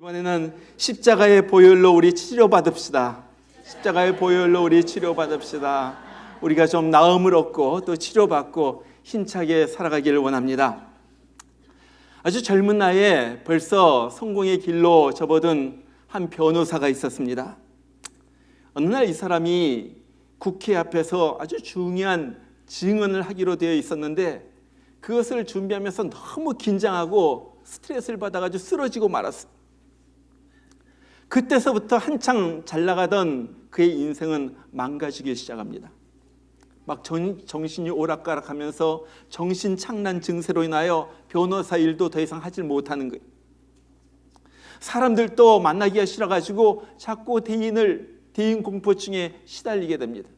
이번에는 십자가의 보혈로 우리 치료받읍시다. 십자가의 보혈로 우리 치료받읍시다. 우리가 좀 나음을 얻고 또 치료받고 힘차게 살아가기를 원합니다. 아주 젊은 나이에 벌써 성공의 길로 접어든 한 변호사가 있었습니다. 어느 날 이 사람이 국회 앞에서 아주 중요한 증언을 하기로 되어 있었는데 그것을 준비하면서 너무 긴장하고 스트레스를 받아가지고 쓰러지고 말았어요. 그때서부터 한창 잘 나가던 그의 인생은 망가지기 시작합니다. 막 정신이 오락가락하면서 정신착란 증세로 인하여 변호사 일도 더 이상 하질 못하는 거예요. 사람들도 만나기가 싫어가지고 자꾸 대인 공포증에 시달리게 됩니다.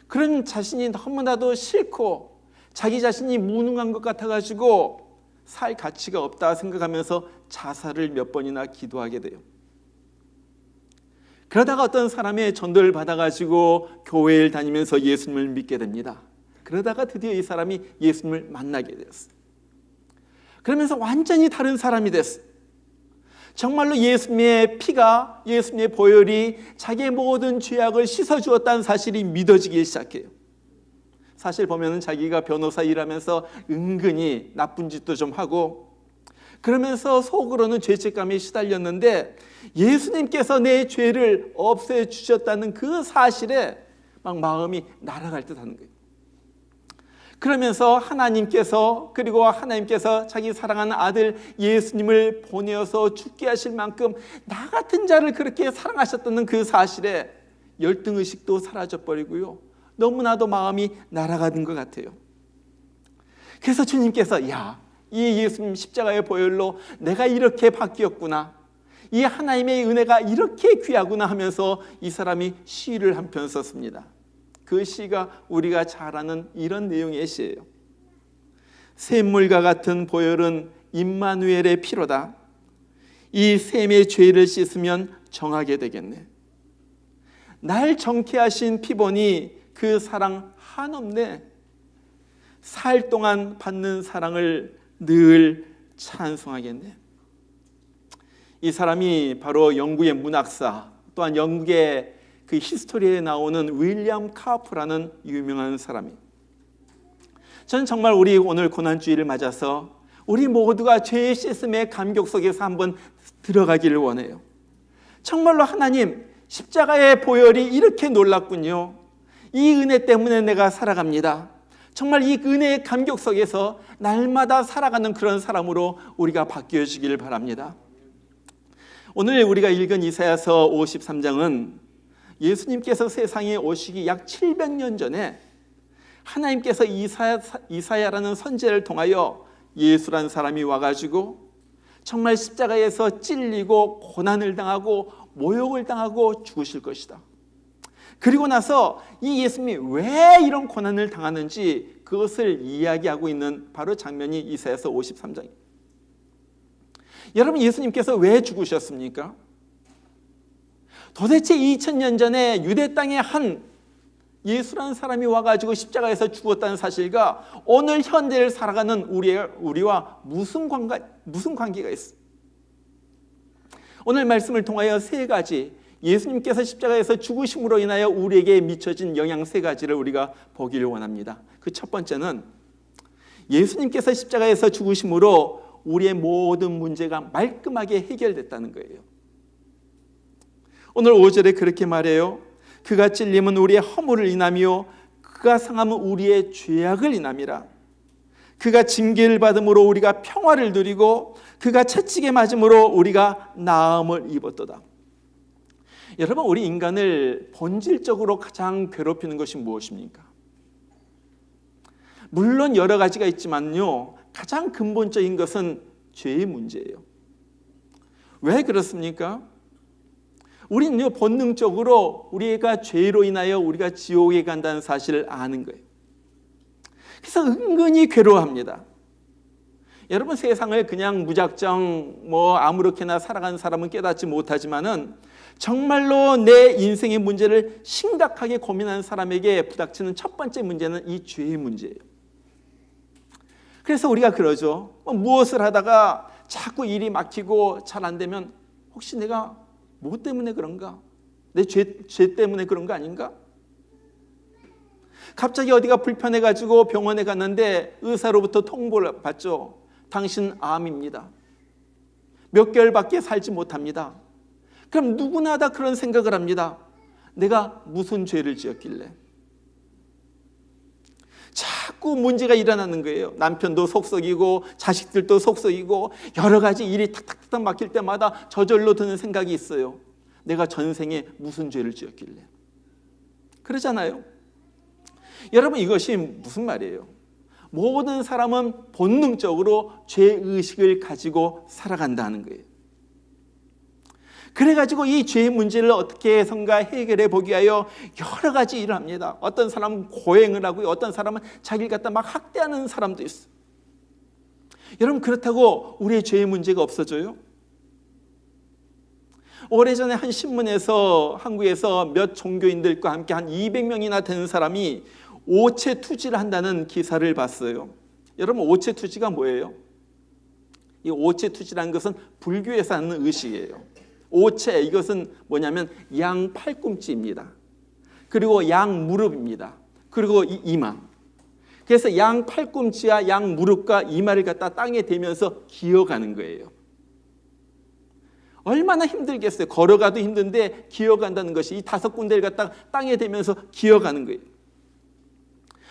그런 자신이 너무나도 싫고 자기 자신이 무능한 것 같아가지고 살 가치가 없다 생각하면서 자살을 몇 번이나 기도하게 돼요. 그러다가 어떤 사람의 전도를 받아가지고 교회를 다니면서 예수님을 믿게 됩니다. 그러다가 드디어 이 사람이 예수님을 만나게 되었어요. 그러면서 완전히 다른 사람이 됐어요. 정말로 예수님의 피가, 예수님의 보혈이 자기의 모든 죄악을 씻어주었다는 사실이 믿어지기 시작해요. 사실 보면은 자기가 변호사 일하면서 은근히 나쁜 짓도 좀 하고 그러면서 속으로는 죄책감에 시달렸는데 예수님께서 내 죄를 없애주셨다는 그 사실에 막 마음이 날아갈 듯 하는 거예요. 그러면서 하나님께서 자기 사랑하는 아들 예수님을 보내어서 죽게 하실 만큼 나 같은 자를 그렇게 사랑하셨다는 그 사실에 열등의식도 사라져버리고요. 너무나도 마음이 날아가는 것 같아요. 그래서 주님께서 이 예수님 십자가의 보혈로 내가 이렇게 바뀌었구나, 이 하나님의 은혜가 이렇게 귀하구나 하면서 이 사람이 시를 한 편 썼습니다. 그 시가 우리가 잘 아는 이런 내용의 시예요. 샘물과 같은 보혈은 임마누엘의 피로다. 이 샘의 죄를 씻으면 정하게 되겠네. 날 정케 하신 피보니 그 사랑 한없네. 살 동안 받는 사랑을 늘 찬송하겠네. 이 사람이 바로 영국의 문학사, 또한 영국의 그 히스토리에 나오는 윌리엄 카프라는 유명한 사람이에요. 저는 정말 우리 오늘 고난주일을 맞아서 우리 모두가 죄의 씻음의 감격 속에서 한번 들어가기를 원해요. 정말로 하나님, 십자가의 보혈이 이렇게 놀랍군요. 이 은혜 때문에 내가 살아갑니다. 정말 이 은혜의 감격 속에서 날마다 살아가는 그런 사람으로 우리가 바뀌어지기를 바랍니다. 오늘 우리가 읽은 이사야서 53장은 예수님께서 세상에 오시기 약 700년 전에 하나님께서 이사야라는 선지자를 통하여 예수라는 사람이 와가지고 정말 십자가에서 찔리고 고난을 당하고 모욕을 당하고 죽으실 것이다. 그리고 나서 이 예수님이 왜 이런 고난을 당하는지 그것을 이야기하고 있는 바로 장면이 이사야서 53장입니다. 여러분, 예수님께서 왜 죽으셨습니까? 도대체 2000년 전에 유대 땅에 한 예수라는 사람이 와가지고 십자가에서 죽었다는 사실과 오늘 현대를 살아가는 우리와 무슨 관계가 있어? 오늘 말씀을 통하여 세 가지, 예수님께서 십자가에서 죽으심으로 인하여 우리에게 미쳐진 영향 세 가지를 우리가 보기를 원합니다. 그 첫 번째는 예수님께서 십자가에서 죽으심으로 우리의 모든 문제가 말끔하게 해결됐다는 거예요. 오늘 5절에 그렇게 말해요. 그가 찔림은 우리의 허물을 인하며 그가 상함은 우리의 죄악을 인함이라. 그가 징계를 받음으로 우리가 평화를 누리고 그가 채찍에 맞음으로 우리가 나음을 입었도다. 여러분, 우리 인간을 본질적으로 가장 괴롭히는 것이 무엇입니까? 물론 여러 가지가 있지만요, 가장 근본적인 것은 죄의 문제예요. 왜 그렇습니까? 우리는요, 본능적으로 우리가 죄로 인하여 우리가 지옥에 간다는 사실을 아는 거예요. 그래서 은근히 괴로워합니다. 여러분, 세상을 그냥 무작정 아무렇게나 살아가는 사람은 깨닫지 못하지만은 정말로 내 인생의 문제를 심각하게 고민하는 사람에게 부닥치는 첫 번째 문제는 이 죄의 문제예요. 그래서 우리가 그러죠. 무엇을 하다가 자꾸 일이 막히고 잘 안 되면 혹시 내가 뭐 때문에 그런가? 내 죄 때문에 그런 거 아닌가? 갑자기 어디가 불편해가지고 병원에 갔는데 의사로부터 통보를 받죠. 당신 암입니다. 몇 개월밖에 살지 못합니다. 그럼 누구나 다 그런 생각을 합니다. 내가 무슨 죄를 지었길래? 자꾸 문제가 일어나는 거예요. 남편도 속썩이고 자식들도 속썩이고 여러 가지 일이 탁탁탁 막힐 때마다 저절로 드는 생각이 있어요. 내가 전생에 무슨 죄를 지었길래? 그러잖아요. 여러분, 이것이 무슨 말이에요? 모든 사람은 본능적으로 죄의식을 가지고 살아간다는 거예요. 그래가지고 이 죄의 문제를 어떻게 해서인가 해결해 보기 위하여 여러 가지 일을 합니다. 어떤 사람은 고행을 하고요, 어떤 사람은 자기를 갖다 막 학대하는 사람도 있어요. 여러분, 그렇다고 우리의 죄의 문제가 없어져요? 오래전에 한 신문에서 한국에서 몇 종교인들과 함께 한 200명이나 되는 사람이 오체투지를 한다는 기사를 봤어요. 여러분, 오체투지가 뭐예요? 이 오체투지라는 것은 불교에서 하는 의식이에요. 오체, 이것은 뭐냐면 양 팔꿈치입니다. 그리고 양 무릎입니다. 그리고 이마. 그래서 양 팔꿈치와 양 무릎과 이마를 갖다 땅에 대면서 기어가는 거예요. 얼마나 힘들겠어요. 걸어가도 힘든데 기어간다는 것이 이 5군데를 갖다가 땅에 대면서 기어가는 거예요.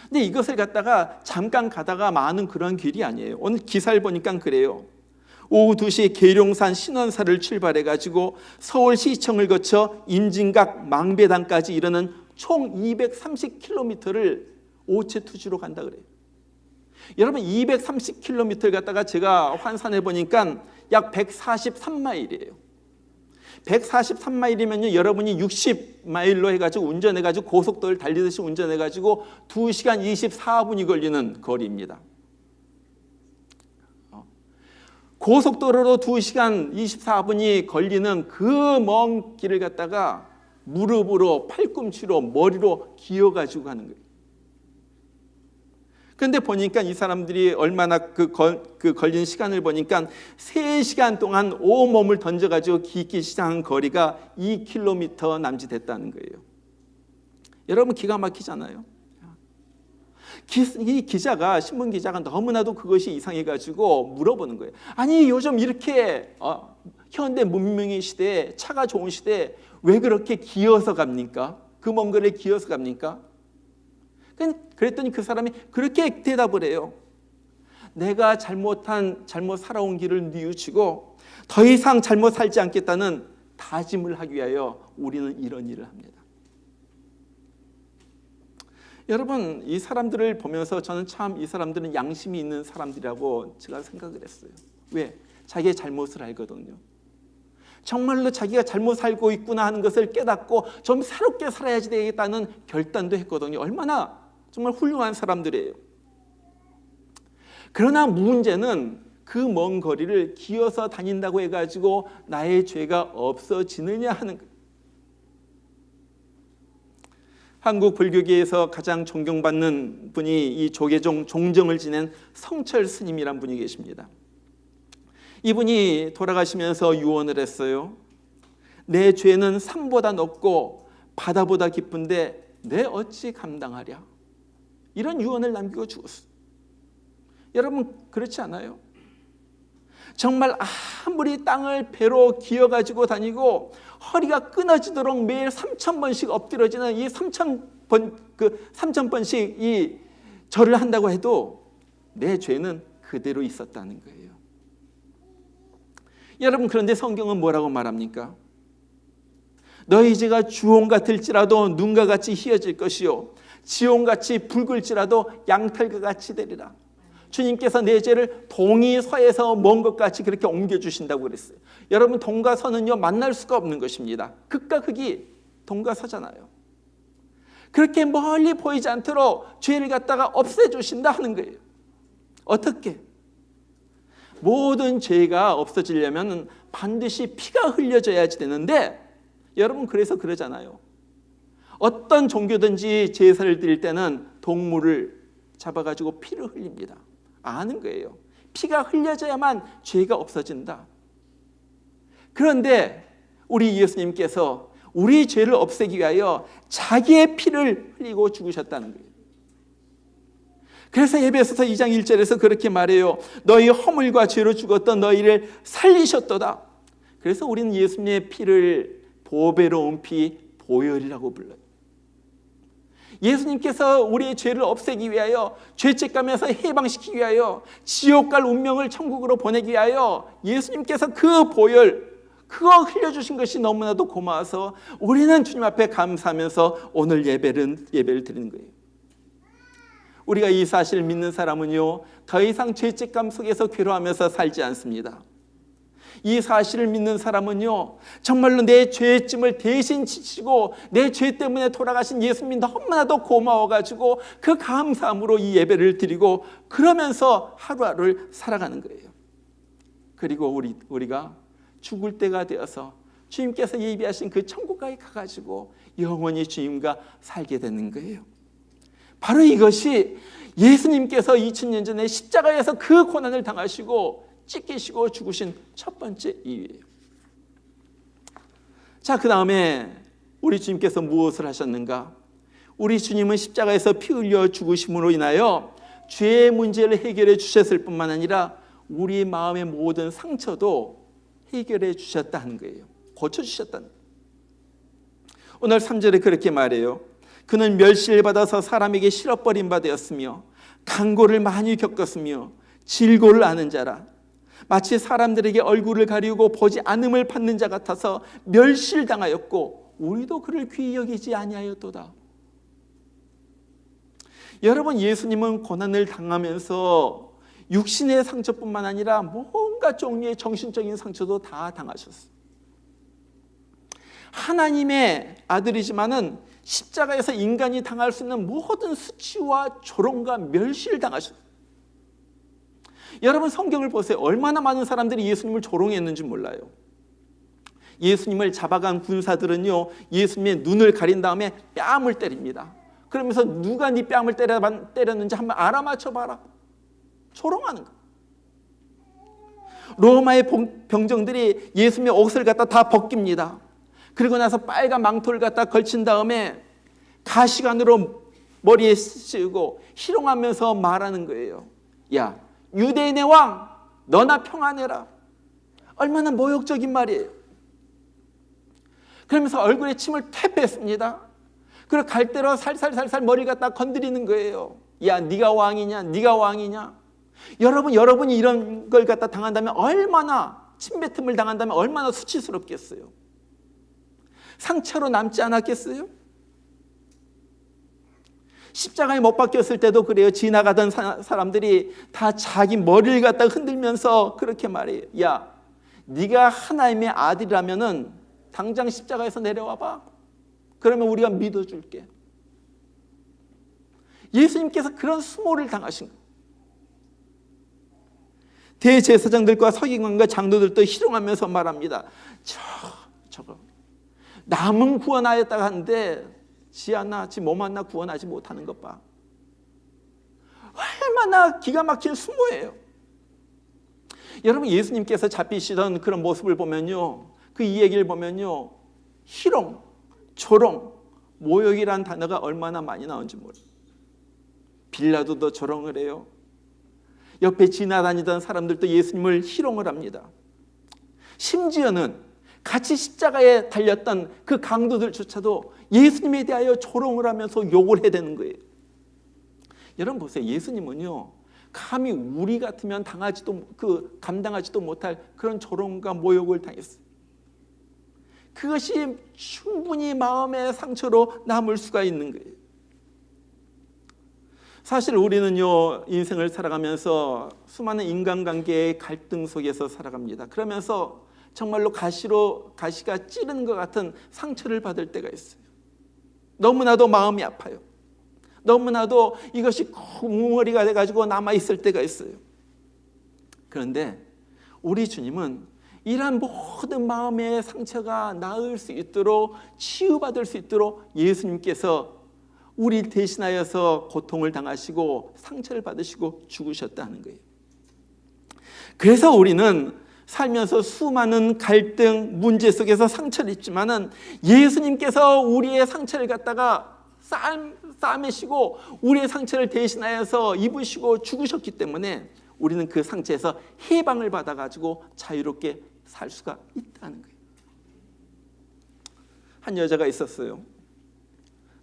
근데 이것을 갖다가 잠깐 가다가 마는 그런 길이 아니에요. 오늘 기사를 보니까 그래요. 오후 2시 계룡산 신원사를 출발해가지고 서울시청을 거쳐 임진각 망배당까지 이르는 총 230km를 오체투지로 간다 그래요. 여러분, 230km를 갖다가 제가 환산해 보니까 약 143마일이에요. 143마일이면요, 여러분이 60마일로 해가지고 운전해가지고 고속도로를 달리듯이 운전해가지고 2시간 24분이 걸리는 거리입니다. 고속도로로 2시간 24분이 걸리는 그 먼 길을 갖다가 무릎으로, 팔꿈치로, 머리로 기어가지고 가는 거예요. 그런데 보니까 이 사람들이 얼마나 걸린 시간을 보니까 3시간 동안 온몸을 던져가지고 걷기 시작한 거리가 2km 남짓했다는 거예요. 여러분, 기가 막히잖아요. 이 기자가, 신문 기자가 너무나도 그것이 이상해가지고 물어보는 거예요. 아니, 요즘 이렇게 현대 문명의 시대에, 차가 좋은 시대에 왜 그렇게 기어서 갑니까? 그 먼 거리에 기어서 갑니까? 그랬더니 그 사람이 그렇게 대답을 해요. 내가 잘못 살아온 길을 뉘우치고 더 이상 잘못 살지 않겠다는 다짐을 하기 위하여 우리는 이런 일을 합니다. 여러분, 이 사람들을 보면서 저는 참 이 사람들은 양심이 있는 사람들이라고 제가 생각을 했어요. 왜? 자기의 잘못을 알거든요. 정말로 자기가 잘못 살고 있구나 하는 것을 깨닫고 좀 새롭게 살아야지 되겠다는 결단도 했거든요. 얼마나 정말 훌륭한 사람들이에요. 그러나 문제는 그 먼 거리를 기어서 다닌다고 해가지고 나의 죄가 없어지느냐 하는 거예요. 한국 불교계에서 가장 존경받는 분이 이 조계종 종정을 지낸 성철 스님이란 분이 계십니다. 이분이 돌아가시면서 유언을 했어요. 내 죄는 산보다 높고 바다보다 깊은데 내 어찌 감당하랴. 이런 유언을 남기고 죽었어요. 여러분, 그렇지 않아요? 정말 아무리 땅을 배로 기어가지고 다니고 허리가 끊어지도록 매일 3,000번씩 엎드려지는 이 3,000번씩 이 절을 한다고 해도 내 죄는 그대로 있었다는 거예요. 여러분, 그런데 성경은 뭐라고 말합니까? 너희 죄가 주홍 같을지라도 눈과 같이 희어질 것이요 지홍같이 붉을지라도 양털과 같이 되리라. 주님께서 내 죄를 동이 서에서 먼 것 같이 그렇게 옮겨주신다고 그랬어요. 여러분, 동과 서는요 만날 수가 없는 것입니다. 극과 극이 동과 서잖아요. 그렇게 멀리 보이지 않도록 죄를 갖다가 없애주신다 하는 거예요. 어떻게? 모든 죄가 없어지려면 반드시 피가 흘려져야지 되는데, 여러분, 그래서 그러잖아요. 어떤 종교든지 제사를 드릴 때는 동물을 잡아가지고 피를 흘립니다. 아는 거예요. 피가 흘려져야만 죄가 없어진다. 그런데 우리 예수님께서 우리 죄를 없애기 위하여 자기의 피를 흘리고 죽으셨다는 거예요. 그래서 에베소서 2장 1절에서 그렇게 말해요. 너희 허물과 죄로 죽었던 너희를 살리셨도다. 그래서 우리는 예수님의 피를 보배로운 피, 보혈이라고 불러요. 예수님께서 우리의 죄를 없애기 위하여, 죄책감에서 해방시키기 위하여, 지옥 갈 운명을 천국으로 보내기 위하여 예수님께서 그 보혈, 그거 흘려주신 것이 너무나도 고마워서 우리는 주님 앞에 감사하면서 오늘 예배를 드리는 거예요. 우리가 이 사실을 믿는 사람은요, 더 이상 죄책감 속에서 괴로워하면서 살지 않습니다. 이 사실을 믿는 사람은요, 정말로 내 죄짐을 대신 지시고 내 죄 때문에 돌아가신 예수님이 너무나도 고마워가지고 그 감사함으로 이 예배를 드리고 그러면서 하루하루를 살아가는 거예요. 그리고 우리가 죽을 때가 되어서 주님께서 예비하신 그 천국까지 가가지고 영원히 주님과 살게 되는 거예요. 바로 이것이 예수님께서 2000년 전에 십자가에서 그 고난을 당하시고 찢기시고 죽으신 첫 번째 이유예요. 자, 그 다음에 우리 주님께서 무엇을 하셨는가? 우리 주님은 십자가에서 피 흘려 죽으심으로 인하여 죄의 문제를 해결해 주셨을 뿐만 아니라 우리 마음의 모든 상처도 해결해 주셨다는 거예요. 고쳐주셨다는 거예요. 오늘 3절에 그렇게 말해요. 그는 멸시를 받아서 사람에게 실어버린 바 되었으며 강고를 많이 겪었으며 질고를 아는 자라. 마치 사람들에게 얼굴을 가리우고 보지 않음을 받는 자 같아서 멸시를 당하였고 우리도 그를 귀히 여기지 아니하였도다. 여러분, 예수님은 고난을 당하면서 육신의 상처뿐만 아니라 뭔가 종류의 정신적인 상처도 다 당하셨어요. 하나님의 아들이지만은 십자가에서 인간이 당할 수 있는 모든 수치와 조롱과 멸시를 당하셨어요. 여러분, 성경을 보세요. 얼마나 많은 사람들이 예수님을 조롱했는지 몰라요. 예수님을 잡아간 군사들은요, 예수님의 눈을 가린 다음에 뺨을 때립니다. 그러면서 누가 네 뺨을 때렸는지 한번 알아맞혀봐라. 조롱하는 거. 로마의 병정들이 예수님의 옷을 갖다 다 벗깁니다. 그리고 나서 빨간 망토를 갖다 걸친 다음에 가시관으로 머리에 씌우고 희롱하면서 말하는 거예요. 야, 유대인의 왕, 너나 평안해라. 얼마나 모욕적인 말이에요. 그러면서 얼굴에 침을 퇴 뺐습니다. 그리고 갈대로 살살살살 머리를 갖다 건드리는 거예요. 야, 네가 왕이냐? 네가 왕이냐? 여러분이 이런 걸 갖다 당한다면 얼마나, 침뱉음을 당한다면 얼마나 수치스럽겠어요. 상처로 남지 않았겠어요? 십자가에 못 박혔을 때도 그래요. 지나가던 사람들이 다 자기 머리를 갖다 흔들면서 그렇게 말해요. 야, 네가 하나님의 아들이라면은 당장 십자가에서 내려와봐. 그러면 우리가 믿어줄게. 예수님께서 그런 수모를 당하신 거예요. 대제사장들과 서기관과 장로들도 희롱하면서 말합니다. 저거 남은 구원하였다고 하는데 지 몸 하나 구원하지 못하는 것 봐. 얼마나 기가 막힌 수모예요. 여러분, 예수님께서 잡히시던 그런 모습을 보면요, 그 이 얘기를 보면요, 희롱, 조롱, 모욕이란 단어가 얼마나 많이 나온지 몰라요. 빌라도도 조롱을 해요. 옆에 지나다니던 사람들도 예수님을 희롱을 합니다. 심지어는 같이 십자가에 달렸던 그 강도들조차도 예수님에 대하여 조롱을 하면서 욕을 해대는 거예요. 여러분 보세요. 예수님은요, 감히 우리 같으면 감당하지도 못할 그런 조롱과 모욕을 당했어요. 그것이 충분히 마음의 상처로 남을 수가 있는 거예요. 사실 우리는요, 인생을 살아가면서 수많은 인간관계의 갈등 속에서 살아갑니다. 그러면서 정말로 가시가 찌르는 것 같은 상처를 받을 때가 있어요. 너무나도 마음이 아파요. 너무나도 이것이 뭉어리가 돼가지고 남아있을 때가 있어요. 그런데 우리 주님은 이러한 모든 마음의 상처가 나을 수 있도록, 치유받을 수 있도록 예수님께서 우리 대신하여서 고통을 당하시고 상처를 받으시고 죽으셨다는 거예요. 그래서 우리는 살면서 수많은 갈등, 문제 속에서 상처를 입지만은 예수님께서 우리의 상처를 갖다가 싸매시고 우리의 상처를 대신하여서 입으시고 죽으셨기 때문에 우리는 그 상처에서 해방을 받아가지고 자유롭게 살 수가 있다는 거예요. 한 여자가 있었어요.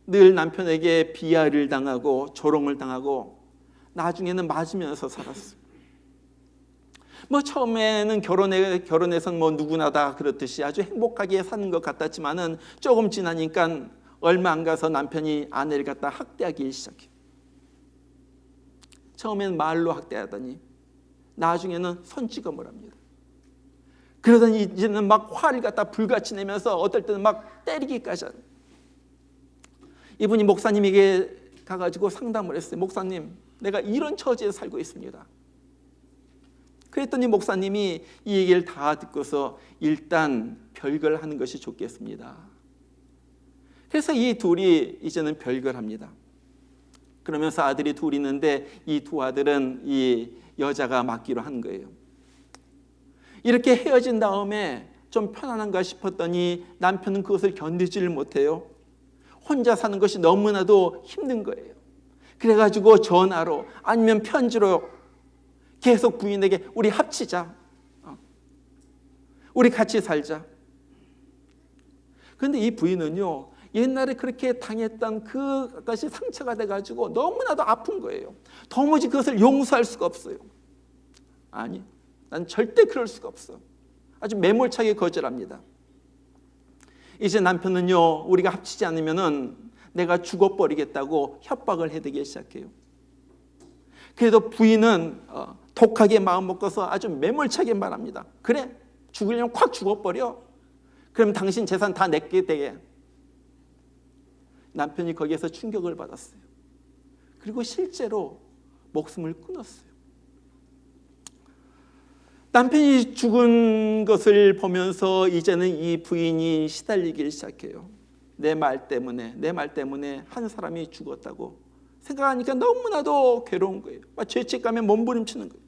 늘 남편에게 비하를 당하고 조롱을 당하고 나중에는 맞으면서 살았어요. 처음에는 결혼해서는 누구나 다 그렇듯이 아주 행복하게 사는 것 같았지만은 조금 지나니까 얼마 안 가서 남편이 아내를 갖다 학대하기 시작해요. 처음에는 말로 학대하더니 나중에는 손찌검을 합니다. 그러더니 이제는 막 화를 갖다 불같이 내면서 어떨 때는 막 때리기까지 하는. 이분이 목사님에게 가가지고 상담을 했어요. 목사님, 내가 이런 처지에 살고 있습니다. 그랬더니 목사님이 이 얘기를 다 듣고서 일단 별거하는 것이 좋겠습니다. 그래서 이 둘이 이제는 별거합니다. 그러면서 아들이 둘 있는데 이 두 아들은 이 여자가 맡기로 한 거예요. 이렇게 헤어진 다음에 좀 편안한가 싶었더니 남편은 그것을 견디지를 못해요. 혼자 사는 것이 너무나도 힘든 거예요. 그래가지고 전화로 아니면 편지로 계속 부인에게 우리 합치자, 우리 같이 살자. 그런데 이 부인은요, 옛날에 그렇게 당했던 그것이 상처가 돼가지고 너무나도 아픈 거예요. 도무지 그것을 용서할 수가 없어요. 아니, 난 절대 그럴 수가 없어. 아주 매몰차게 거절합니다. 이제 남편은요, 우리가 합치지 않으면은 내가 죽어버리겠다고 협박을 해대기 시작해요. 그래도 부인은 독하게 마음 먹어서 아주 매몰차게 말합니다. 그래, 죽으려면 콱 죽어버려. 그럼 당신 재산 다 내게 되게. 남편이 거기에서 충격을 받았어요. 그리고 실제로 목숨을 끊었어요. 남편이 죽은 것을 보면서 이제는 이 부인이 시달리기 시작해요. 내 말 때문에 한 사람이 죽었다고 생각하니까 너무나도 괴로운 거예요. 죄책감에 몸부림치는 거예요.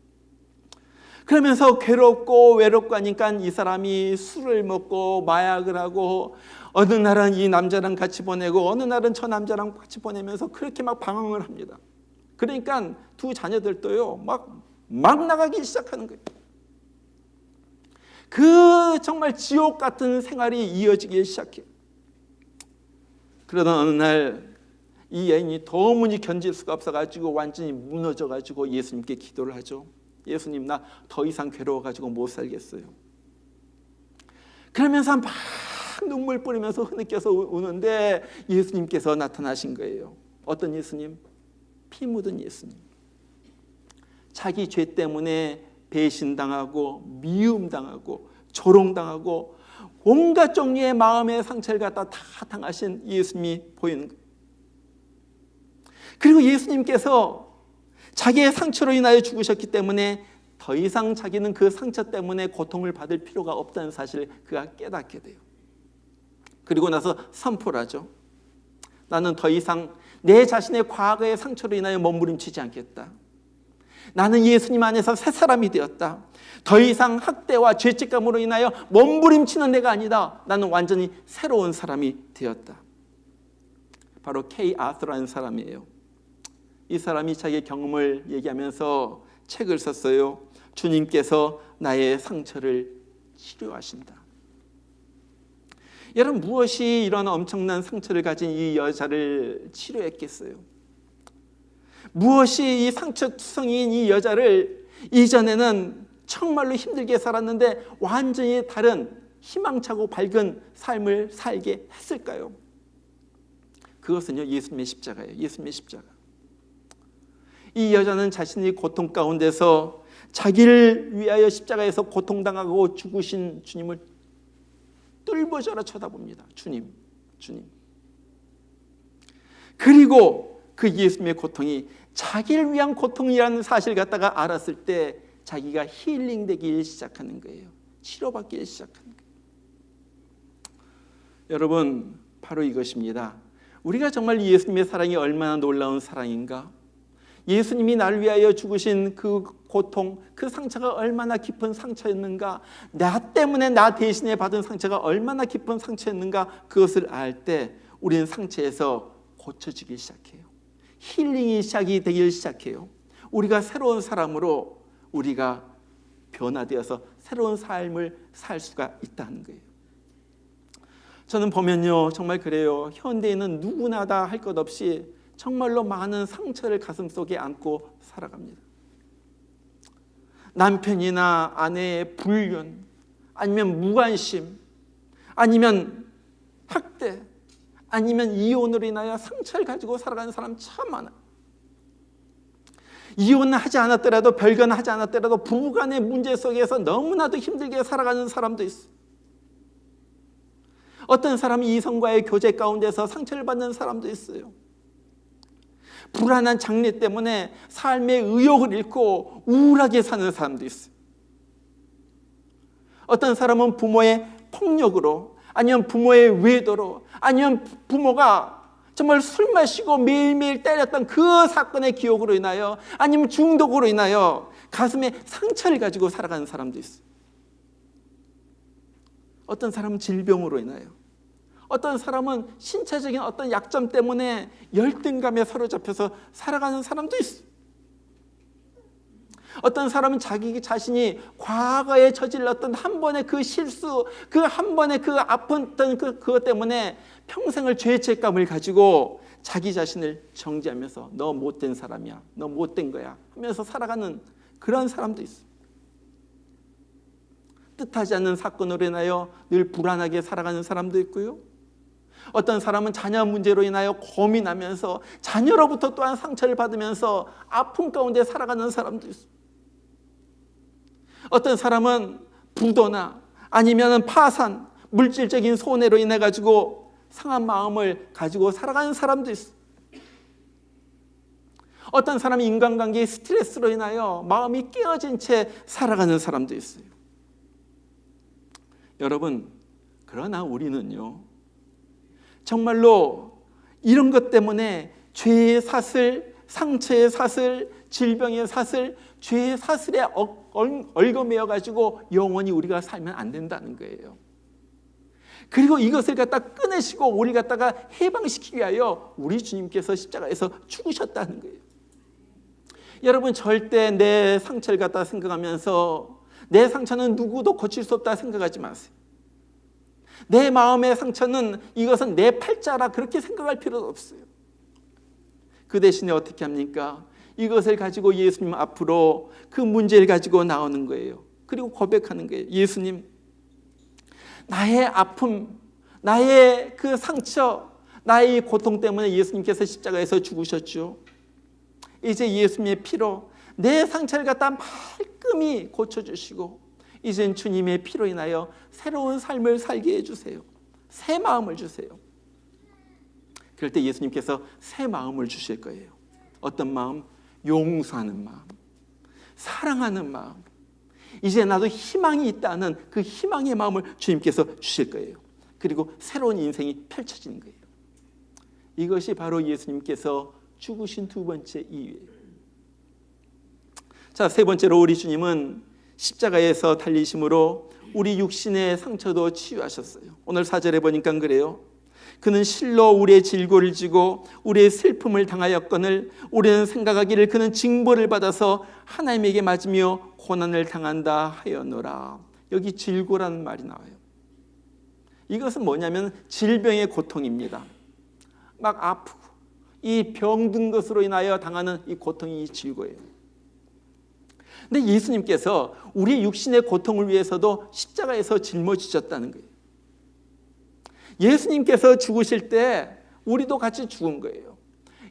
그러면서 괴롭고 외롭고 하니까 이 사람이 술을 먹고 마약을 하고 어느 날은 이 남자랑 같이 보내고 어느 날은 저 남자랑 같이 보내면서 그렇게 막 방황을 합니다. 그러니까 두 자녀들도요 막 나가기 시작하는 거예요. 그 정말 지옥 같은 생활이 이어지기 시작해요. 그러던 어느 날 이 여인이 도무지 견딜 수가 없어가지고 완전히 무너져가지고 예수님께 기도를 하죠. 예수님, 나 더 이상 괴로워가지고 못 살겠어요. 그러면서 막 눈물 뿌리면서 흐느껴서 우는데 예수님께서 나타나신 거예요. 어떤 예수님? 피 묻은 예수님. 자기 죄 때문에 배신당하고 미움당하고 조롱당하고 온갖 종류의 마음의 상처를 갖다 다 당하신 예수님이 보이는 거예요. 그리고 예수님께서 자기의 상처로 인하여 죽으셨기 때문에 더 이상 자기는 그 상처 때문에 고통을 받을 필요가 없다는 사실을 그가 깨닫게 돼요. 그리고 나서 선포를 하죠. 나는 더 이상 내 자신의 과거의 상처로 인하여 몸부림치지 않겠다. 나는 예수님 안에서 새 사람이 되었다. 더 이상 학대와 죄책감으로 인하여 몸부림치는 내가 아니다. 나는 완전히 새로운 사람이 되었다. 바로 K. 아서라는 사람이에요. 이 사람이 자기의 경험을 얘기하면서 책을 썼어요. 주님께서 나의 상처를 치료하신다. 여러분, 무엇이 이런 엄청난 상처를 가진 이 여자를 치료했겠어요? 무엇이 이 상처투성이인 이 여자를 이전에는 정말로 힘들게 살았는데 완전히 다른 희망차고 밝은 삶을 살게 했을까요? 그것은요, 예수님의 십자가예요. 예수님의 십자가. 이 여자는 자신이 고통 가운데서 자기를 위하여 십자가에서 고통당하고 죽으신 주님을 뚫어져라 쳐다봅니다. 주님. 그리고 그 예수님의 고통이 자기를 위한 고통이라는 사실을 갖다가 알았을 때 자기가 힐링되기 시작하는 거예요. 치료받기 시작하는 거예요. 여러분, 바로 이것입니다. 우리가 정말 예수님의 사랑이 얼마나 놀라운 사랑인가? 예수님이 나를 위하여 죽으신 그 고통, 그 상처가 얼마나 깊은 상처였는가, 나 때문에 나 대신에 받은 상처가 얼마나 깊은 상처였는가, 그것을 알 때 우리는 상처에서 고쳐지기 시작해요. 힐링이 시작이 되기 시작해요. 우리가 새로운 사람으로 우리가 변화되어서 새로운 삶을 살 수가 있다는 거예요. 저는 보면요, 정말 그래요. 현대인은 누구나 다 할 것 없이 정말로 많은 상처를 가슴속에 안고 살아갑니다. 남편이나 아내의 불륜, 아니면 무관심, 아니면 학대, 아니면 이혼으로 인하여 상처를 가지고 살아가는 사람 참 많아요. 이혼은 하지 않았더라도, 별거는 하지 않았더라도 부부간의 문제 속에서 너무나도 힘들게 살아가는 사람도 있어요. 어떤 사람은 이성과의 교제 가운데서 상처를 받는 사람도 있어요. 불안한 장래 때문에 삶의 의욕을 잃고 우울하게 사는 사람도 있어요. 어떤 사람은 부모의 폭력으로, 아니면 부모의 외도로, 아니면 부모가 정말 술 마시고 매일매일 때렸던 그 사건의 기억으로 인하여, 아니면 중독으로 인하여 가슴에 상처를 가지고 살아가는 사람도 있어요. 어떤 사람은 질병으로 인하여, 어떤 사람은 신체적인 어떤 약점 때문에 열등감에 사로잡혀서 살아가는 사람도 있어요. 어떤 사람은 자기 자신이 과거에 저질렀던 한 번의 그 실수, 그 한 번의 그 아픈 그것 때문에 평생을 죄책감을 가지고 자기 자신을 정죄하면서 너 못된 사람이야, 너 못된 거야 하면서 살아가는 그런 사람도 있어요. 뜻하지 않는 사건으로 인하여 늘 불안하게 살아가는 사람도 있고요. 어떤 사람은 자녀 문제로 인하여 고민하면서 자녀로부터 또한 상처를 받으면서 아픔 가운데 살아가는 사람도 있어요. 어떤 사람은 부도나 아니면 파산, 물질적인 손해로 인해 가지고 상한 마음을 가지고 살아가는 사람도 있어요. 어떤 사람은 인간관계의 스트레스로 인하여 마음이 깨어진 채 살아가는 사람도 있어요. 여러분, 그러나 우리는요, 정말로 이런 것 때문에 죄의 사슬, 상처의 사슬, 질병의 사슬, 죄의 사슬에 얽어매여 가지고 영원히 우리가 살면 안 된다는 거예요. 그리고 이것을 갖다 끊으시고 우리 갖다가 해방시키기 위하여 우리 주님께서 십자가에서 죽으셨다는 거예요. 여러분, 절대 내 상처를 갖다 생각하면서 내 상처는 누구도 고칠 수 없다 생각하지 마세요. 내 마음의 상처는 이것은 내 팔자라 그렇게 생각할 필요도 없어요. 그 대신에 어떻게 합니까? 이것을 가지고 예수님 앞으로 그 문제를 가지고 나오는 거예요. 그리고 고백하는 거예요. 예수님, 나의 아픔, 나의 그 상처, 나의 고통 때문에 예수님께서 십자가에서 죽으셨죠. 이제 예수님의 피로 내 상처를 갖다 말끔히 고쳐주시고 이젠 주님의 피로 인하여 새로운 삶을 살게 해주세요. 새 마음을 주세요. 그럴 때 예수님께서 새 마음을 주실 거예요. 어떤 마음? 용서하는 마음, 사랑하는 마음, 이제 나도 희망이 있다는 그 희망의 마음을 주님께서 주실 거예요. 그리고 새로운 인생이 펼쳐지는 거예요. 이것이 바로 예수님께서 죽으신 두 번째 이유예요. 자, 세 번째로 우리 주님은 십자가에서 달리심으로 우리 육신의 상처도 치유하셨어요. 오늘 4절에 보니까 그래요. 그는 실로 우리의 질고를 지고 우리의 슬픔을 당하였거늘 우리는 생각하기를 그는 징벌을 받아서 하나님에게 맞으며 고난을 당한다 하였노라. 여기 질고라는 말이 나와요. 이것은 뭐냐면 질병의 고통입니다. 막 아프고 이 병든 것으로 인하여 당하는 이 고통이 질고예요. 근데 예수님께서 우리 육신의 고통을 위해서도 십자가에서 짊어지셨다는 거예요. 예수님께서 죽으실 때 우리도 같이 죽은 거예요.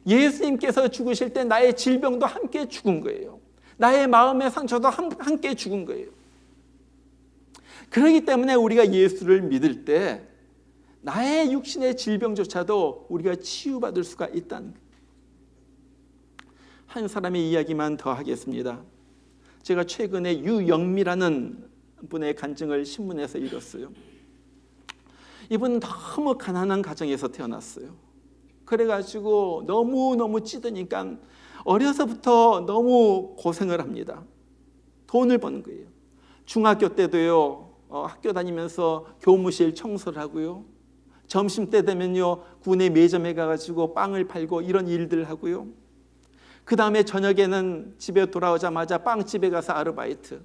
예수님께서 죽으실 때 나의 질병도 함께 죽은 거예요. 나의 마음의 상처도 함께 죽은 거예요. 그렇기 때문에 우리가 예수를 믿을 때 나의 육신의 질병조차도 우리가 치유받을 수가 있다는 거예요. 한 사람의 이야기만 더 하겠습니다. 제가 최근에 유영미라는 분의 간증을 신문에서 읽었어요. 이분은 너무 가난한 가정에서 태어났어요. 그래가지고 너무너무 찌드니까 어려서부터 너무 고생을 합니다. 돈을 버는 거예요. 중학교 때도요, 학교 다니면서 교무실 청소를 하고요. 점심 때 되면요, 구내 매점에 가가지고 빵을 팔고 이런 일들을 하고요. 그 다음에 저녁에는 집에 돌아오자마자 빵집에 가서 아르바이트,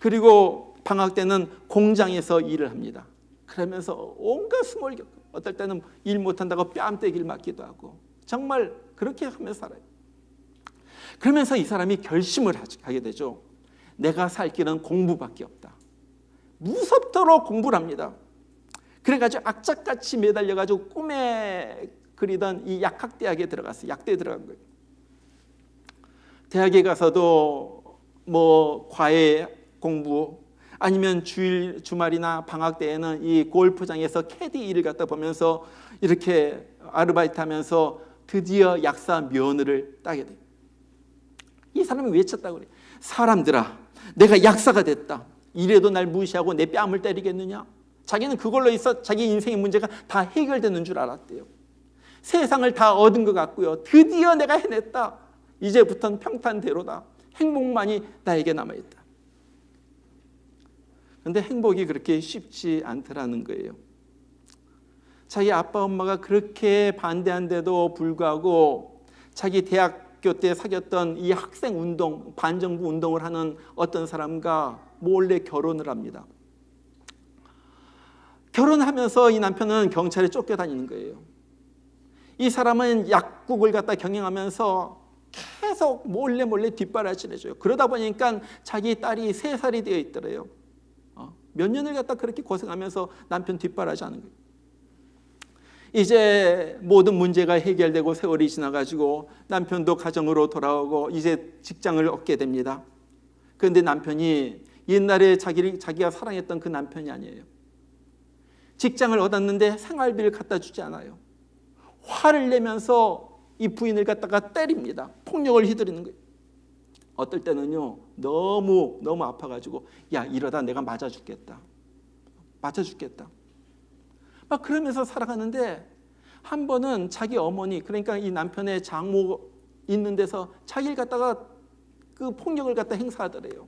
그리고 방학 때는 공장에서 일을 합니다. 그러면서 온갖 수모를 겪고, 어떨 때는 일 못한다고 뺨때기를 맞기도 하고, 정말 그렇게 하면서 살아요. 그러면서 이 사람이 결심을 하게 되죠. 내가 살 길은 공부밖에 없다. 무섭도록 공부를 합니다. 그래가지고 악착같이 매달려가지고 꿈에 그리던 이 약학대학에 들어갔어요. 약대에 들어간 거예요. 대학에 가서도 뭐 과외 공부, 아니면 주말이나 방학 때에는 이 골프장에서 캐디 일을 갖다 보면서 이렇게 아르바이트 하면서 드디어 약사 면허를 따게 돼요. 이 사람이 외쳤다고 그래요. 사람들아, 내가 약사가 됐다. 이래도 날 무시하고 내 뺨을 때리겠느냐? 자기는 그걸로 있어 자기 인생의 문제가 다 해결되는 줄 알았대요. 세상을 다 얻은 것 같고요. 드디어 내가 해냈다. 이제부터는 평탄대로다. 행복만이 나에게 남아있다. 그런데 행복이 그렇게 쉽지 않더라는 거예요. 자기 아빠 엄마가 그렇게 반대한데도 불구하고 자기 대학교 때 사귀었던 이 학생 운동, 반정부 운동을 하는 어떤 사람과 몰래 결혼을 합니다. 결혼하면서 이 남편은 경찰에 쫓겨다니는 거예요. 이 사람은 약국을 갖다 경영하면서 계속 몰래 뒷바라지를 해줘요. 그러다 보니까 자기 딸이 3살이 되어 있더래요. 몇 년을 갖다 그렇게 고생하면서 남편 뒷바라지 하는 거예요. 이제 모든 문제가 해결되고 세월이 지나가지고 남편도 가정으로 돌아오고 이제 직장을 얻게 됩니다. 그런데 남편이 옛날에 자기가 사랑했던 그 남편이 아니에요. 직장을 얻었는데 생활비를 갖다 주지 않아요. 화를 내면서 이 부인을 갖다가 때립니다. 폭력을 휘두르는 거예요. 어떨 때는요, 너무 아파가지고 야, 이러다 내가 맞아 죽겠다. 막 그러면서 살아가는데 한 번은 자기 어머니, 그러니까 이 남편의 장모 있는 데서 자기를 갖다가 그 폭력을 갖다 행사하더래요.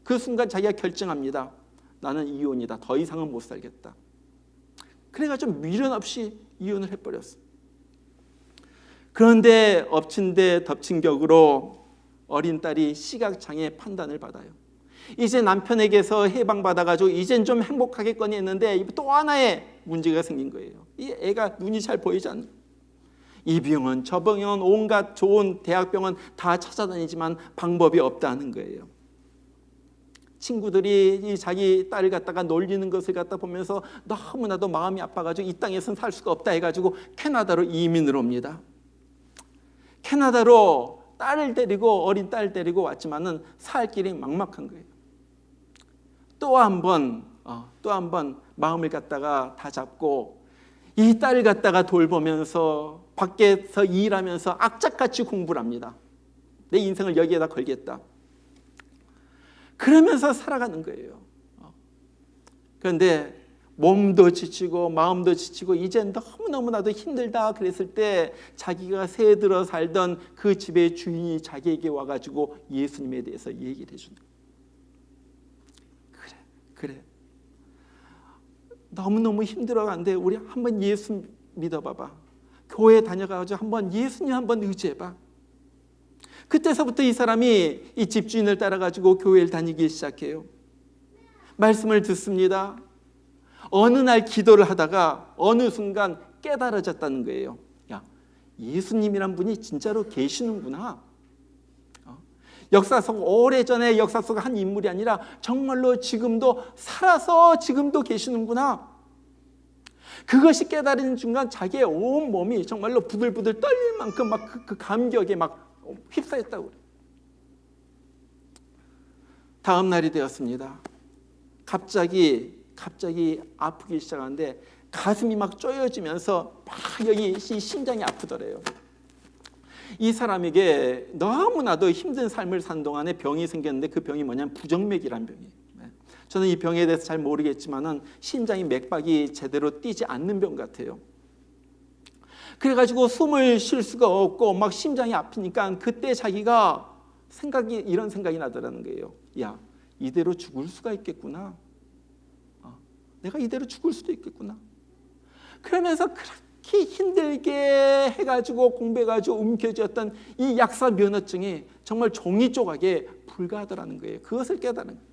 그 순간 자기가 결정합니다. 나는 이혼이다. 더 이상은 못 살겠다. 그래가지고 미련 없이 이혼을 해버렸어. 그런데 엎친 데 덮친 격으로 어린 딸이 시각장애 판단을 받아요. 이제 남편에게서 해방받아가지고 이젠 좀 행복하겠거니 했는데 또 하나의 문제가 생긴 거예요. 이 애가 눈이 잘 보이지 않는 거예요. 이 병원 저 병원 온갖 좋은 대학병원 다 찾아다니지만 방법이 없다는 거예요. 친구들이 이 자기 딸을 갖다가 놀리는 것을 갖다 보면서 너무나도 마음이 아파가지고 이 땅에서는 살 수가 없다 해가지고 캐나다로 이민을 옵니다. 캐나다로 딸을 데리고 어린 딸을 데리고 왔지만은 살 길이 막막한 거예요. 또 한 번 마음을 갖다가 다 잡고 이 딸을 갖다가 돌보면서 밖에서 일하면서 악착같이 공부를 합니다. 내 인생을 여기에다 걸겠다. 그러면서 살아가는 거예요. 그런데 몸도 지치고 마음도 지치고 이젠 너무나도 힘들다 그랬을 때 자기가 새들어 살던 그 집의 주인이 자기에게 와가지고 예수님에 대해서 얘기를 해주는 거예요. 그래 너무너무 힘들어가는데 우리 한번 예수 믿어봐봐. 교회 다녀가지고 한번 예수님 한번 의지해봐. 그때서부터 이 사람이 이 집주인을 따라가지고 교회를 다니기 시작해요. 말씀을 듣습니다. 어느 날 기도를 하다가 어느 순간 깨달아졌다는 거예요. 야, 예수님이란 분이 진짜로 계시는구나. 역사 속 오래전의 역사 속 한 인물이 아니라 정말로 지금도 살아서 지금도 계시는구나. 그것이 깨달은 순간 자기의 온 몸이 정말로 부들부들 떨릴 만큼 막 그 감격에 막 휩싸였다고 그래요. 다음 날이 되었습니다. 갑자기 아프기 시작하는데 가슴이 막 쪼여지면서 막 여기 심장이 아프더래요. 이 사람에게 너무나도 힘든 삶을 산 동안에 병이 생겼는데 그 병이 뭐냐면 부정맥이라는 병이에요. 저는 이 병에 대해서 잘 모르겠지만은 심장이 맥박이 제대로 뛰지 않는 병 같아요. 그래가지고 숨을 쉴 수가 없고 막 심장이 아프니까 그때 자기가 이런 생각이 나더라는 거예요. 야, 이대로 죽을 수가 있겠구나. 내가 이대로 죽을 수도 있겠구나. 그러면서 그렇게 힘들게 해가지고 공부해가지고 움켜쥐었던 이 약사 면허증이 정말 종이 조각에 불과하더라는 거예요. 그것을 깨달은 거예요.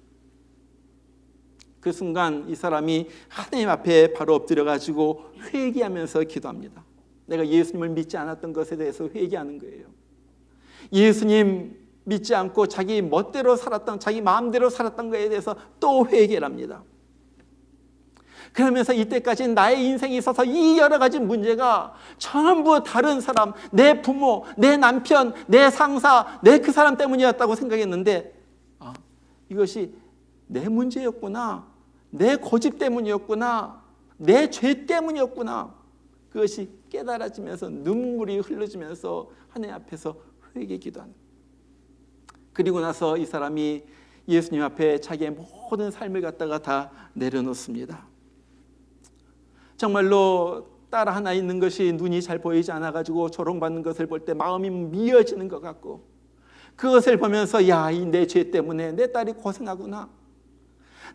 그 순간 이 사람이 하나님 앞에 바로 엎드려가지고 회개하면서 기도합니다. 내가 예수님을 믿지 않았던 것에 대해서 회개하는 거예요. 예수님 믿지 않고 자기 멋대로 살았던, 자기 마음대로 살았던 것에 대해서 또 회개를 합니다. 그러면서 이때까지 나의 인생에 있어서 이 여러 가지 문제가 전부 다른 사람, 내 부모, 내 남편, 내 상사, 내 그 사람 때문이었다고 생각했는데 이것이 내 문제였구나, 내 고집 때문이었구나, 내 죄 때문이었구나. 그것이 깨달아지면서 눈물이 흘러지면서 하나님 앞에서 회개 기도하는. 그리고 나서 이 사람이 예수님 앞에 자기의 모든 삶을 갖다가 다 내려놓습니다. 정말로 딸 하나 있는 것이 눈이 잘 보이지 않아가지고 조롱받는 것을 볼 때 마음이 미어지는 것 같고, 그것을 보면서 야, 이 내 죄 때문에 내 딸이 고생하구나,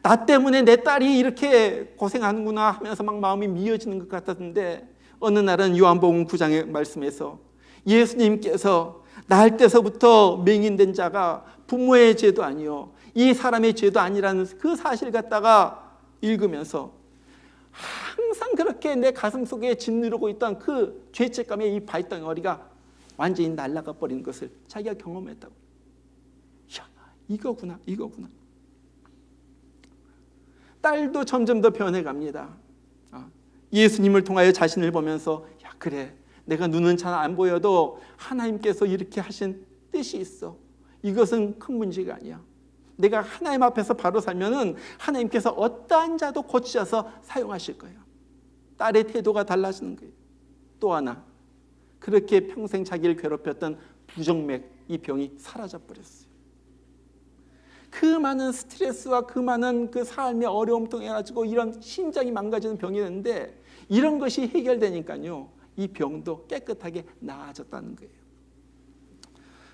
나 때문에 내 딸이 이렇게 고생하는구나 하면서 막 마음이 미어지는 것 같았는데, 어느 날은 요한복음 9장의 말씀에서 예수님께서 날 때서부터 맹인된 자가 부모의 죄도 아니요 이 사람의 죄도 아니라는 그 사실 갖다가 읽으면서 항상 그렇게 내 가슴 속에 짓누르고 있던 그 죄책감의 이 발덩어리가 완전히 날아가 버리는 것을 자기가 경험했다고. 야, 이거구나. 딸도 점점 더 변해갑니다. 예수님을 통하여 자신을 보면서 야, 그래, 내가 눈은 잘 안 보여도 하나님께서 이렇게 하신 뜻이 있어. 이것은 큰 문제가 아니야. 내가 하나님 앞에서 바로 살면은 하나님께서 어떠한 자도 고치셔서 사용하실 거예요. 딸의 태도가 달라지는 거예요. 또 하나, 그렇게 평생 자기를 괴롭혔던 부정맥, 이 병이 사라져 버렸어요. 그 많은 스트레스와 그 많은 그 삶의 어려움 통해 가지고 이런 심장이 망가지는 병이 됐는데, 이런 것이 해결되니까요, 이 병도 깨끗하게 나아졌다는 거예요.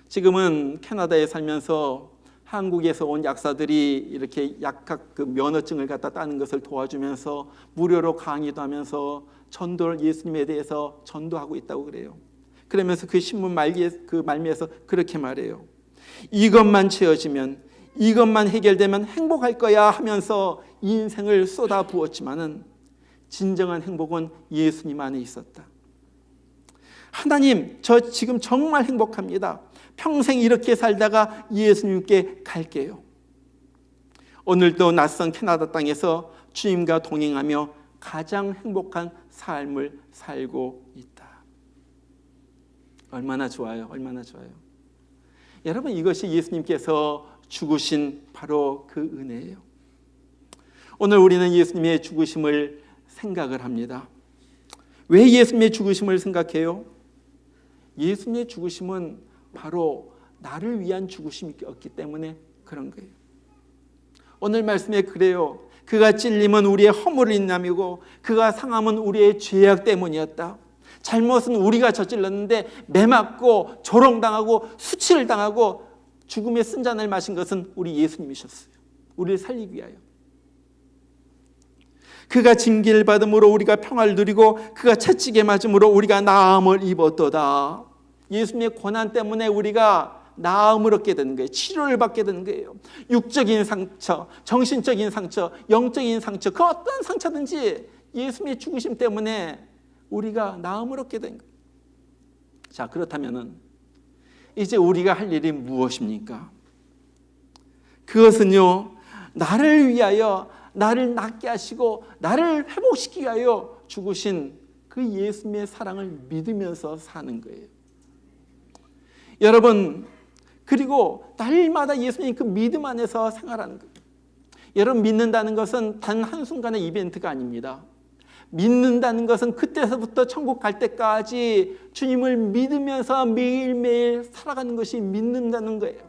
지금은 캐나다에 살면서 한국에서 온 약사들이 이렇게 약학 그 면허증을 갖다 따는 것을 도와주면서 무료로 강의도 하면서 전도를, 예수님에 대해서 전도하고 있다고 그래요. 그러면서 그 신문 말미에서 그렇게 말해요. 이것만 채워지면, 이것만 해결되면 행복할 거야 하면서 인생을 쏟아 부었지만은 진정한 행복은 예수님 안에 있었다. 하나님, 저 지금 정말 행복합니다. 평생 이렇게 살다가 예수님께 갈게요. 오늘도 낯선 캐나다 땅에서 주님과 동행하며 가장 행복한 삶을 살고 있다. 얼마나 좋아요. 얼마나 좋아요. 여러분, 이것이 예수님께서 죽으신 바로 그 은혜예요. 오늘 우리는 예수님의 죽으심을 생각을 합니다. 왜 예수님의 죽으심을 생각해요? 예수님의 죽으심은 바로 나를 위한 죽으심이었기 때문에 그런 거예요. 오늘 말씀에 그래요. 그가 찔림은 우리의 허물을 인함이고 그가 상함은 우리의 죄악 때문이었다. 잘못은 우리가 저질렀는데 매맞고 조롱당하고 수치를 당하고 죽음의 쓴잔을 마신 것은 우리 예수님이셨어요. 우리를 살리기 위하여. 그가 징계를 받음으로 우리가 평화를 누리고 그가 채찍에 맞음으로 우리가 나음을 입었도다. 예수님의 고난 때문에 우리가 나음을 얻게 되는 거예요. 치료를 받게 되는 거예요. 육적인 상처, 정신적인 상처, 영적인 상처, 그 어떤 상처든지 예수님의 죽으심 때문에 우리가 나음을 얻게 된 거예요. 자, 그렇다면은 이제 우리가 할 일이 무엇입니까? 그것은요, 나를 위하여, 나를 낫게 하시고 나를 회복시키기 위하여 죽으신 그 예수님의 사랑을 믿으면서 사는 거예요. 여러분, 그리고 날마다 예수님 그 믿음 안에서 생활하는 거예요. 여러분, 믿는다는 것은 단 한순간의 이벤트가 아닙니다. 믿는다는 것은 그때서부터 천국 갈 때까지 주님을 믿으면서 매일매일 살아가는 것이 믿는다는 거예요.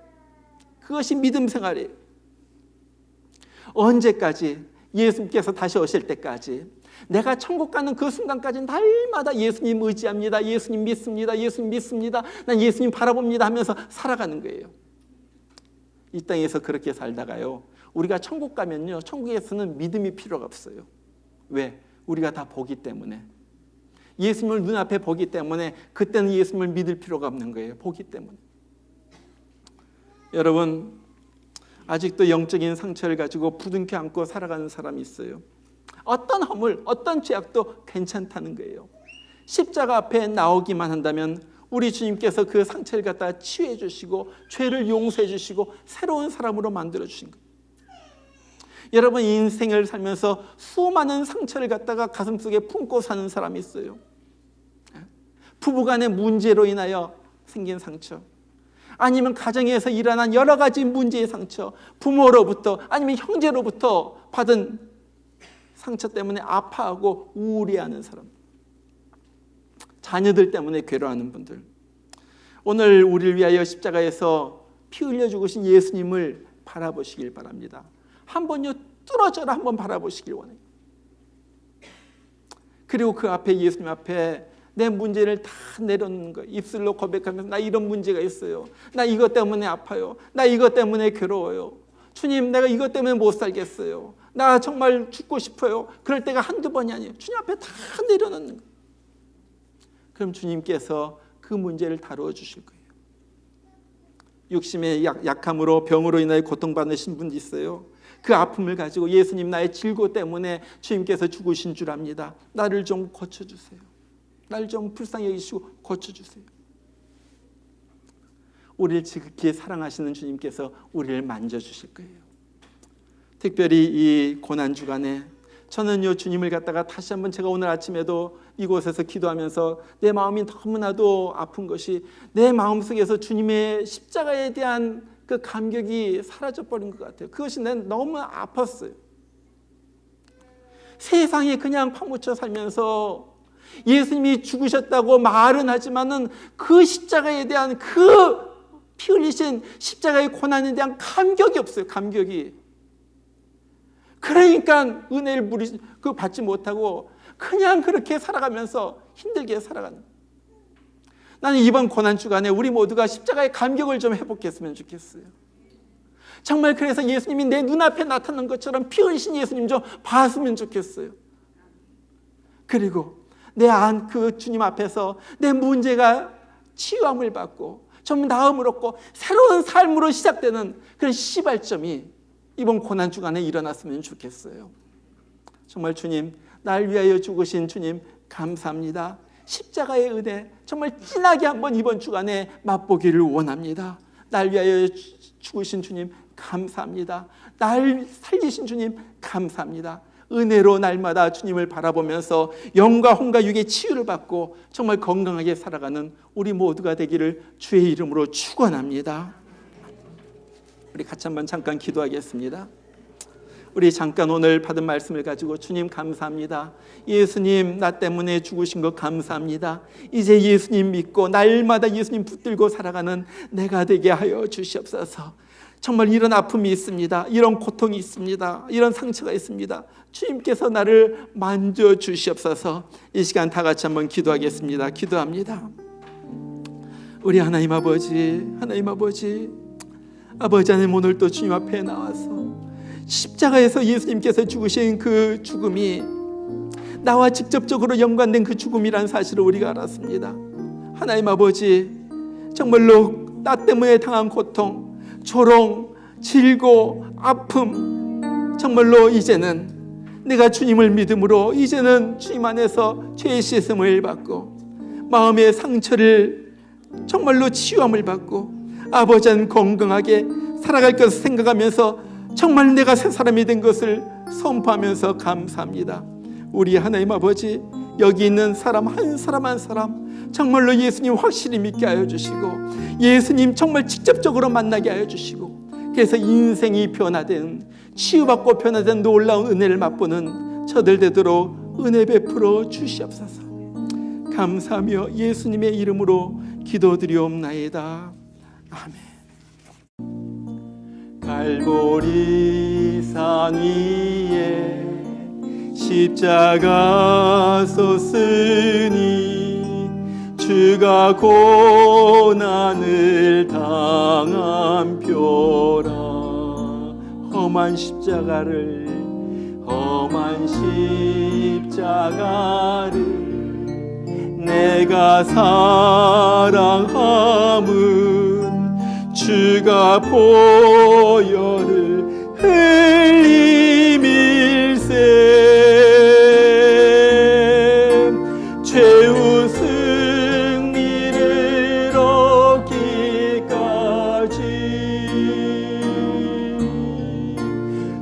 그것이 믿음 생활이에요. 언제까지? 예수님께서 다시 오실 때까지. 내가 천국 가는 그 순간까지 날마다 예수님 의지합니다. 예수님 믿습니다. 예수님 믿습니다. 난 예수님 바라봅니다 하면서 살아가는 거예요. 이 땅에서 그렇게 살다가요, 우리가 천국 가면요, 천국에서는 믿음이 필요가 없어요. 왜? 우리가 다 보기 때문에. 예수님을 눈앞에 보기 때문에 그때는 예수님을 믿을 필요가 없는 거예요. 보기 때문에. 여러분, 아직도 영적인 상처를 가지고 부둥켜 안고 살아가는 사람이 있어요. 어떤 허물, 어떤 죄악도 괜찮다는 거예요. 십자가 앞에 나오기만 한다면 우리 주님께서 그 상처를 갖다가 치유해 주시고 죄를 용서해 주시고 새로운 사람으로 만들어 주신 거예요. 여러분, 인생을 살면서 수많은 상처를 갖다가 가슴속에 품고 사는 사람이 있어요. 부부간의 문제로 인하여 생긴 상처, 아니면 가정에서 일어난 여러 가지 문제의 상처, 부모로부터 아니면 형제로부터 받은 상처 때문에 아파하고 우울해하는 사람, 자녀들 때문에 괴로워하는 분들, 오늘 우리를 위하여 십자가에서 피 흘려 죽으신 예수님을 바라보시길 바랍니다. 한번요, 뚫어져라 한번 바라보시길 원해요. 그리고 그 앞에, 예수님 앞에 내 문제를 다 내려놓는 거예요. 입술로 고백하면서 나 이런 문제가 있어요. 나 이것 때문에 아파요. 나 이것 때문에 괴로워요. 주님, 내가 이것 때문에 못 살겠어요. 나 정말 죽고 싶어요. 그럴 때가 한두 번이 아니에요. 주님 앞에 다 내려놓는 거예요. 그럼 주님께서 그 문제를 다루어 주실 거예요. 육심의 약함으로 병으로 인하여 고통받으신 분이 있어요. 그 아픔을 가지고 예수님, 나의 질고 때문에 주님께서 죽으신 줄 압니다. 나를 좀 고쳐주세요. 나를 좀 불쌍히 여기시고 고쳐주세요. 우리를 지극히 사랑하시는 주님께서 우리를 만져주실 거예요. 특별히 이 고난주간에 저는요, 주님을 갖다가 다시 한번, 제가 오늘 아침에도 이곳에서 기도하면서 내 마음이 너무나도 아픈 것이, 내 마음속에서 주님의 십자가에 대한 그 감격이 사라져버린 것 같아요. 그것이 난 너무 아팠어요. 세상에 그냥 파묻혀 살면서 예수님이 죽으셨다고 말은 하지만은 그 십자가에 대한, 그 피 흘리신 십자가의 고난에 대한 감격이 없어요. 감격이. 그러니까 은혜를 받지 못하고 그냥 그렇게 살아가면서 힘들게 살아가는. 나는 이번 고난주간에 우리 모두가 십자가의 감격을 좀 회복했으면 좋겠어요. 정말 그래서 예수님이 내 눈앞에 나타난 것처럼 피 흘리신 예수님 좀 봤으면 좋겠어요. 그리고 그 주님 앞에서 내 문제가 치유함을 받고 좀 나음을 얻고 새로운 삶으로 시작되는 그런 시발점이 이번 고난주간에 일어났으면 좋겠어요. 정말 주님, 날 위하여 죽으신 주님 감사합니다. 십자가의 은혜 정말 진하게 한번 이번 주간에 맛보기를 원합니다. 날 위하여 죽으신 주님 감사합니다. 날 살리신 주님 감사합니다. 은혜로 날마다 주님을 바라보면서 영과 혼과 육의 치유를 받고 정말 건강하게 살아가는 우리 모두가 되기를 주의 이름으로 축원합니다. 우리 같이 한번 잠깐 기도하겠습니다. 우리 잠깐 오늘 받은 말씀을 가지고 주님 감사합니다. 예수님, 나 때문에 죽으신 것 감사합니다. 이제 예수님 믿고 날마다 예수님 붙들고 살아가는 내가 되게 하여 주시옵소서. 정말 이런 아픔이 있습니다. 이런 고통이 있습니다. 이런 상처가 있습니다. 주님께서 나를 만져주시옵소서. 이 시간 다 같이 한번 기도하겠습니다. 기도합니다. 우리 하나님 아버지, 아버지 하나님, 오늘 또 주님 앞에 나와서 십자가에서 예수님께서 죽으신 그 죽음이 나와 직접적으로 연관된 그 죽음이라는 사실을 우리가 알았습니다. 하나님 아버지, 정말로 나 때문에 당한 고통, 조롱, 질고, 아픔, 정말로 이제는 내가 주님을 믿음으로 이제는 주님 안에서 죄의 씻음을 받고 마음의 상처를 정말로 치유함을 받고 아버지 안 건강하게 살아갈 것을 생각하면서 정말 내가 새 사람이 된 것을 선포하면서 감사합니다. 우리 하나님 아버지, 여기 있는 사람 한 사람 한 사람 정말로 예수님 확실히 믿게 하여 주시고 예수님 정말 직접적으로 만나게 하여 주시고, 그래서 인생이 변화된, 치유받고 변화된 놀라운 은혜를 맛보는 저들 되도록 은혜 베풀어 주시옵소서. 감사하며 예수님의 이름으로 기도드리옵나이다. 아멘. 갈보리 산 위에 십자가 섰으니 주가 고난을 당한 표라. 험한 십자가를 내가 사랑함은 주가 보혈을 흘림일세. 최후 승리를 얻기까지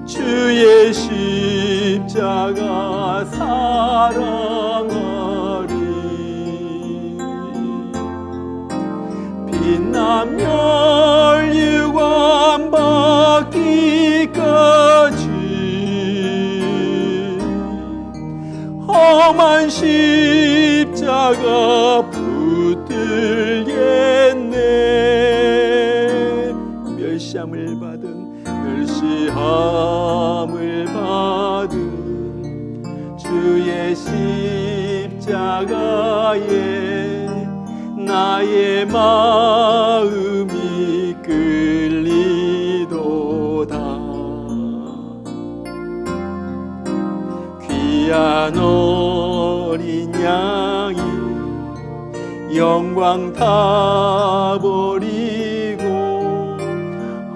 주의 십자가 사랑하리. 빛난 멸류관 받기까지 험한 십자가 붙들겠네. 멸시함을 받은 주의 십자가에 나의 마음이 끌리도다. 귀한 어린 양이 영광 다 버리고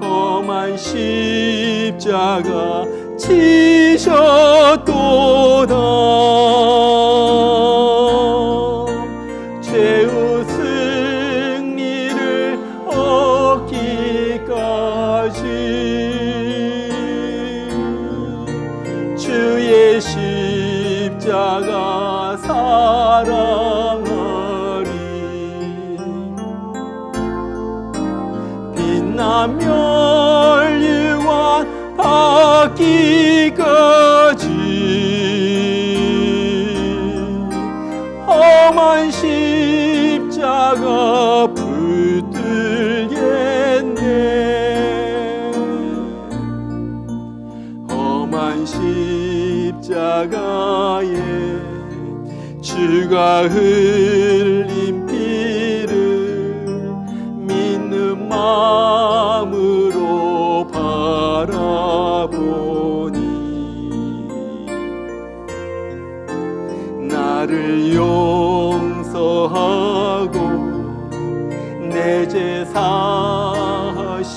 험한 십자가 지셨도다. 최후 승리를 얻기까지 주의 십자가 사랑하리. 빛난 멸류관 받기까지 험한 십자가 붙들겠네. 험한 십자가에 주가 흘린 피를 믿는 마음으로 바라보니 나를 용서하고 내 죄 사하시려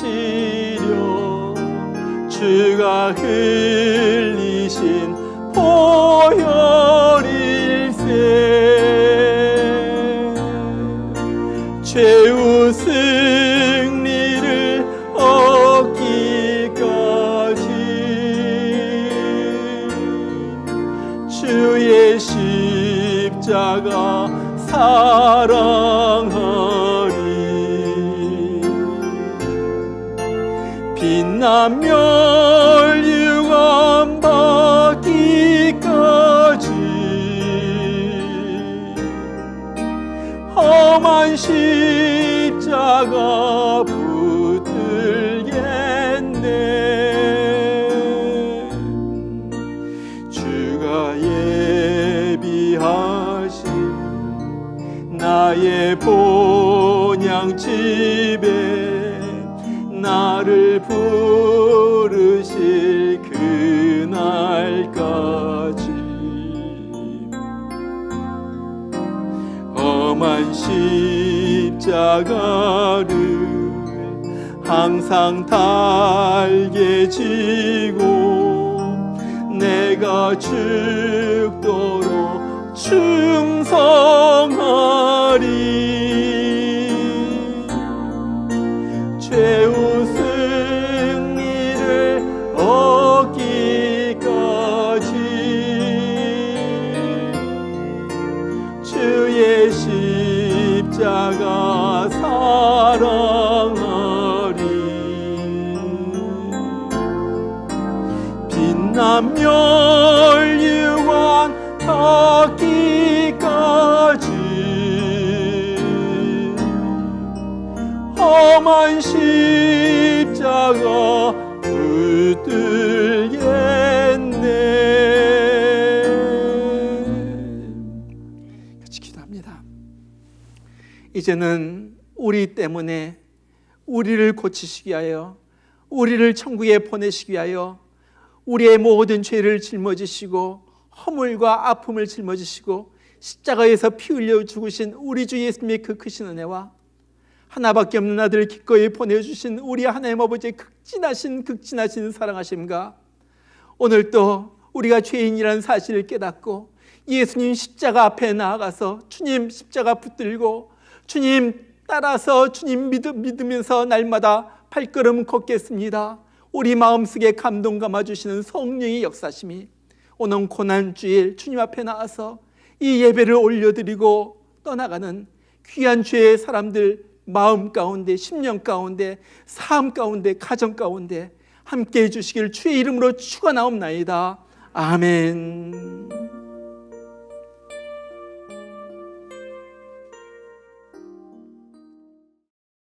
주가 흘리신 보혈일세. 최후 승리를 얻기까지 주의 십자가 사랑하리. 빛난 멸류관 받기까지 험한 십자가 붙들겠네. 주가 예비하신 나의 본향집에 나를 부르실 그날까지 험한 십자가를 항상 달게 지고 내가 죽도록 충성하리. 최후 승리를 얻기까지 주의 십자가 사랑하리. 빛난 멸류관 받기까지 험한 십자가 붙들겠네. 이제는 우리 때문에 우리를 고치시기 위하여, 우리를 천국에 보내시기 위하여 우리의 모든 죄를 짊어지시고 허물과 아픔을 짊어지시고 십자가에서 피 흘려 죽으신 우리 주 예수님의 그 크신 은혜와 하나밖에 없는 아들을 기꺼이 보내주신 우리 하나님 아버지의 극진하신 사랑하심과 오늘 또 우리가 죄인이라는 사실을 깨닫고 예수님 십자가 앞에 나아가서 주님 십자가 붙들고 주님 따라서 주님 믿으면서 날마다 발걸음 걷겠습니다. 우리 마음속에 감동 감아주시는 성령의 역사심이 오늘 고난주일 주님 앞에 나와서 이 예배를 올려드리고 떠나가는 귀한 죄의 사람들 마음 가운데, 심령 가운데, 삶 가운데, 가정 가운데 함께해 주시길 주의 이름으로 축원하옵나이다. 아멘.